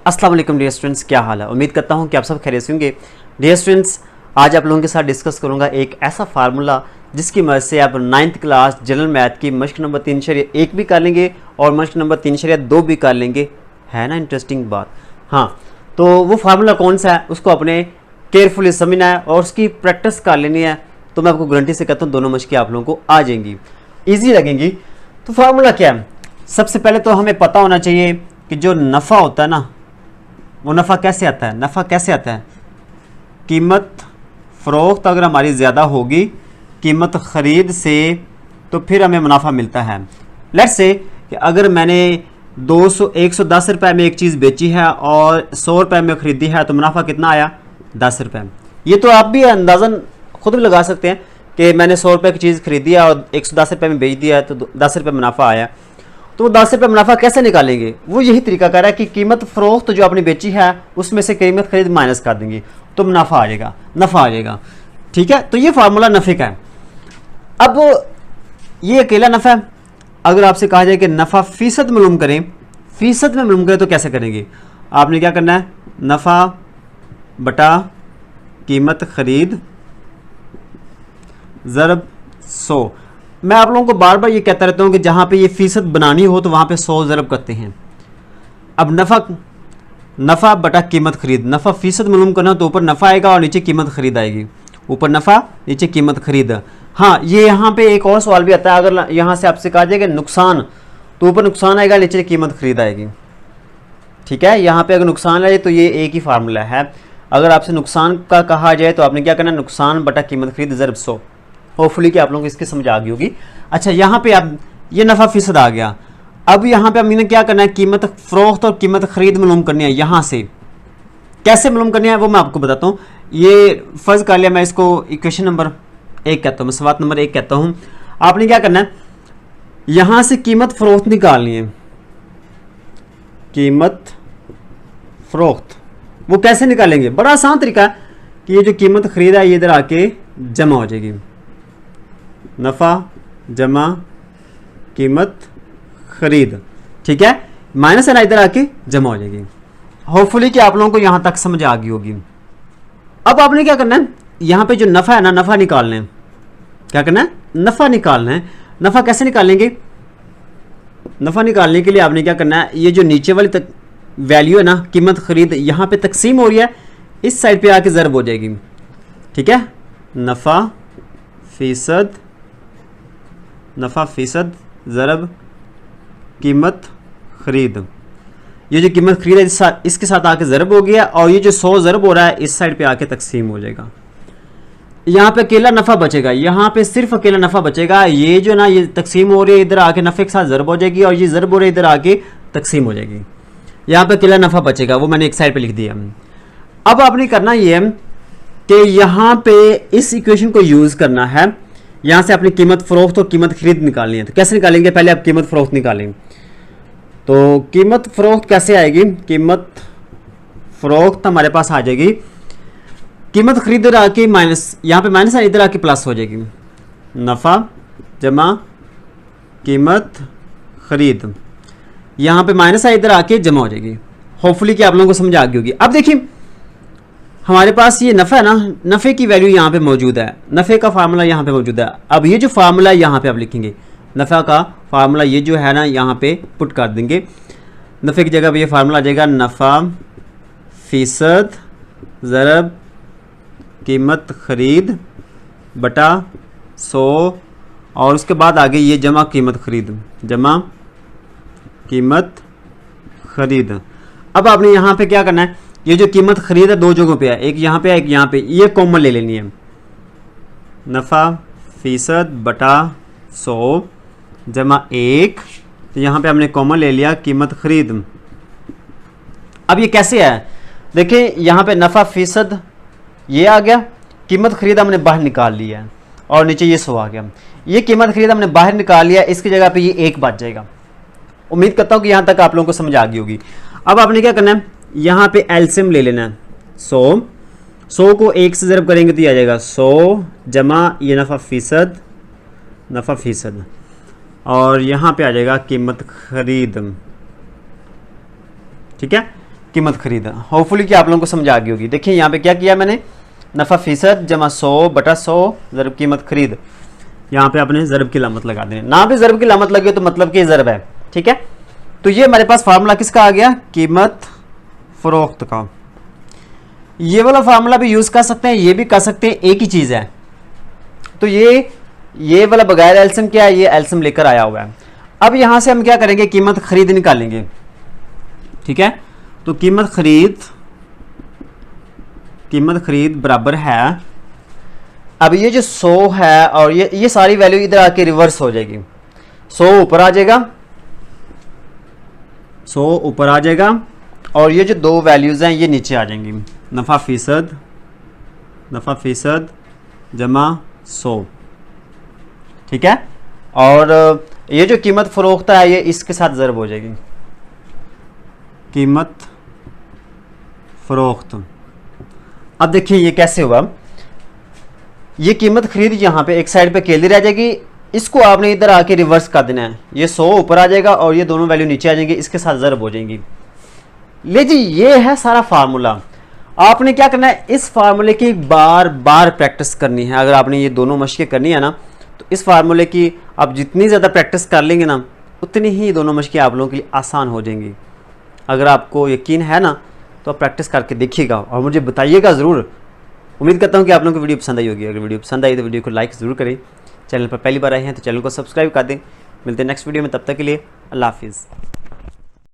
अस्सलाम वालेकुम dear students, क्या हाल है। उम्मीद करता हूँ कि आप सब खैरियत से होंगे। डियर स्टूडेंट्स, आज आप लोगों के साथ डिस्कस करूँगा एक ऐसा फार्मूला जिसकी मदद से आप 9th क्लास जनरल मैथ की मश्क नंबर 3.1 भी कर लेंगे और मश्क नंबर 3.2 भी कर लेंगे। है ना इंटरेस्टिंग बात। हाँ, तो वो फार्मूला कौन सा है उसको अपने केयरफुली समझना है और उसकी प्रैक्टिस कर लेनी है। तो मैं आपको गारंटी से कहता हूँ दोनों मश्कें आप लोगों को आ जाएंगी, ईजी लगेंगी। तो फार्मूला क्या है? सबसे पहले तो हमें पता होना चाहिए कि जो नफ़ा होता है ना, वो नफ़ा कैसे आता है। नफ़ा कैसे आता है? कीमत फ़रोख्त अगर हमारी ज़्यादा होगी कीमत ख़रीद से, तो फिर हमें मुनाफा मिलता है। लेट्स से कि अगर मैंने 110 रुपये में एक चीज़ बेची है और 100 रुपये में ख़रीदी है, तो मुनाफा कितना आया? 10 रुपये। ये तो आप भी अंदाज़न खुद भी लगा सकते हैं कि मैंने 100 रुपये की चीज़ खरीदी है और 110 रुपये में बेच दिया है, तो 10 रुपये मुनाफा आया। तो 10 रुपये मुनाफा कैसे निकालेंगे? वो यही तरीका कर रहा है कि कीमत फ़रोख्त जो आपने बेची है उसमें से कीमत खरीद माइनस कर देंगे तो मुनाफा आ जाएगा, नफ़ा आ जाएगा। ठीक है, तो ये फार्मूला नफ़े का है। अब ये अकेला नफ़ा है। अगर आपसे कहा जाए कि नफ़ा फ़ीसद मालूम करें, फ़ीसद में मालूम करें, तो कैसे करेंगे? आपने क्या करना है? नफ़ा बटा कीमत खरीद ज़रब 100। मैं आप लोगों को बार बार ये कहता रहता हूँ कि जहाँ पे ये फ़ीसद बनानी हो तो वहाँ पे 100 ज़रब करते हैं। अब नफ़ा बटा कीमत खरीद, नफ़ा फ़ीसद मालूम करना तो ऊपर नफ़ा आएगा और नीचे कीमत खरीद आएगी। ऊपर नफ़ा नीचे कीमत खरीद। हाँ, ये यहाँ पे एक और सवाल भी आता है। अगर यहाँ से आपसे कहा जाएगा नुकसान, तो ऊपर नुकसान आएगा, नीचे कीमत खरीद आएगी। ठीक है, यहाँ पे अगर नुकसान आए तो ये एक ही फार्मूला है। अगर आपसे नुकसान का कहा जाए तो आपने क्या करना है? नुकसान बटा कीमत खरीद ज़रब 100। होपफुली कि आप लोगों को इसकी समझ आ गई होगी। अच्छा, यहाँ पे आप ये नफ़ा फ़ीसद आ गया। अब यहाँ पे हमने क्या करना है? कीमत फ़रोख्त और कीमत खरीद मालूम करनी है। यहाँ से कैसे मालूम करनी है वो मैं आपको बताता हूँ। ये फ़र्ज़ कर लिया, मैं इसको इक्वेशन नंबर 1 कहता हूँ, सवाल नंबर 1 कहता हूँ। आपने क्या करना है? यहाँ से कीमत फ़रोख्त निकालनी है। कीमत फ़रोख्त वो कैसे निकालेंगे? बड़ा आसान तरीका है कि ये जो कीमत खरीद है ये इधर आके जमा हो जाएगी। नफ़ा जमा कीमत खरीद, ठीक है, माइनस है ना, इधर आके जमा हो जाएगी। होपफुली कि आप लोगों को यहाँ तक समझ आ गई होगी। अब आपने क्या करना है? यहाँ पे जो नफ़ा है ना, नफ़ा निकालना है। क्या करना है? नफ़ा निकालना है। नफ़ा कैसे निकालेंगे? नफ़ा निकालने के लिए आपने क्या करना है? ये जो नीचे वाली तक वैल्यू है ना, कीमत खरीद, यहाँ पे तकसीम हो रही है, इस साइड पे आके ज़रब हो जाएगी। ठीक है, नफ़ा फ़ीसद ज़रब कीमत खरीद। ये जो कीमत खरीद है इसके साथ आके ज़रब हो गया और ये जो 100 ज़रब हो रहा है इस साइड पे आके तकसीम हो जाएगा। यहाँ पे अकेला नफ़ा बचेगा, यहाँ पे सिर्फ अकेला नफ़ा बचेगा। ये जो ना ये तकसीम हो रही है इधर आके नफ़े के साथ ज़रब हो जाएगी और ये ज़रब हो रही है इधर आके तकसीम हो जाएगी। यहाँ पे अकेला नफ़ा बचेगा, वो मैंने एक साइड पे लिख दिया। अब आपने करना ये है कि यहाँ पे इस इक्वेशन को यूज़ करना है। यहाँ से अपनी कीमत फ़रोख्त और कीमत खरीद निकालनी है। तो कैसे निकालेंगे? पहले आप कीमत फ़रोख्त निकालें। तो कीमत फ़रोख्त कैसे आएगी? कीमत फ़रोख्त हमारे पास आ जाएगी, कीमत खरीद इधर आके माइनस, यहाँ पे माइनस है, इधर आके प्लस हो जाएगी। नफ़ा जमा कीमत खरीद, यहाँ पे माइनस है, इधर आके जमा हो जाएगी। होपफुली कि आप लोगों को समझ आ गई होगी। अब देखिए हमारे पास ये नफ़ा है ना, नफ़े की वैल्यू यहाँ पे मौजूद है, नफ़े का फार्मूला यहाँ पे मौजूद है। अब ये जो फार्मूला यहाँ पे आप लिखेंगे, नफ़ा का फार्मूला ये जो है ना यहाँ पे पुट कर देंगे। नफ़े की जगह पे ये फार्मूला आ जाएगा नफ़ा फ़ीसद ज़रब कीमत खरीद बटा 100 और उसके बाद आगे ये जमा कीमत खरीद, जमा कीमत खरीद। अब आपने यहाँ पे क्या करना है? ये जो कीमत खरीद है दो जगहों पे है, एक यहाँ पे है, एक यहाँ पे, ये कॉमन ले लेनी है। नफ़ा फ़ीसद बटा 100 जमा 1, तो यहाँ पे हमने कॉमन ले लिया कीमत खरीद। अब ये कैसे है? देखिए यहाँ पे नफ़ा फ़ीसद ये आ गया, कीमत खरीद हमने बाहर निकाल लिया है और नीचे ये 100 आ गया। ये कीमत खरीद हमने बाहर निकाल लिया, इसकी जगह पे ये 1 बच जाएगा। उम्मीद करता हूँ कि यहाँ तक आप लोगों को समझ आ गई होगी। अब आपने क्या करना है? यहाँ पे एलसीएम ले लेना है। 100 को 1 से ज़रब करेंगे तो ये आ जाएगा 100 जमा ये नफ़ा फ़ीसद और यहाँ पे आ जाएगा कीमत खरीद। ठीक है, कीमत खरीद। होपफुली कि आप लोगों को समझ आ गई होगी। देखिए यहाँ पे क्या किया मैंने, नफ़ा फ़ीसद जमा 100 बटा 100 ज़रब कीमत खरीद। यहाँ पे आपने ज़रब की लामत लगा देनी, ना भी ज़रब की लामत लगे तो मतलब कि ज़रब है, ठीक है। तो ये हमारे पास फार्मूला किसका आ गया, कीमत फ़रोख्त का। ये वाला फार्मूला भी यूज़ कर सकते हैं, ये भी कर सकते हैं, एक ही चीज़ है। तो ये वाला बगैर एल्सियम क्या है, ये एल्सियम लेकर आया हुआ है। अब यहाँ से हम क्या करेंगे, कीमत खरीद निकालेंगे, ठीक है। तो कीमत खरीद बराबर है, अब ये जो 100 है और ये सारी वैल्यू इधर आके रिवर्स हो जाएगी। 100 ऊपर आ जाएगा, 100 ऊपर आ जाएगा और ये जो दो वैल्यूज़ हैं ये नीचे आ जाएंगी। नफ़ा फ़ीसद जमा 100, ठीक है। और ये जो कीमत फ़रोख्त है ये इसके साथ ज़रब हो जाएगी, कीमत फ़रोख्त। अब देखिए ये कैसे हुआ, ये कीमत खरीद यहाँ पे एक साइड पे अकेली रह जाएगी, इसको आपने इधर आके रिवर्स कर देना है। ये 100 ऊपर आ जाएगा और ये दोनों वैल्यू नीचे आ जाएंगे, इसके साथ ज़रब हो जाएंगी। ले जी, ये है सारा फार्मूला। आपने क्या करना है, इस फार्मूले की बार बार प्रैक्टिस करनी है। अगर आपने ये दोनों मशक़ें करनी है ना, तो इस फार्मूले की आप जितनी ज़्यादा प्रैक्टिस कर लेंगे ना, उतनी ही दोनों मशक़ें आप लोगों के लिए आसान हो जाएंगी। अगर आपको यकीन है ना, तो आप प्रैक्टिस करके देखिएगा और मुझे बताइएगा ज़रूर। उम्मीद करता हूँ कि आप लोगों को वीडियो पसंद आई होगी। अगर वीडियो पसंद आई तो वीडियो को लाइक ज़रूर करें। चैनल पर पहली बार आए हैं तो चैनल को सब्सक्राइब कर दें। मिलते हैं नेक्स्ट वीडियो में, तब तक के लिए अल्लाह हाफिज़।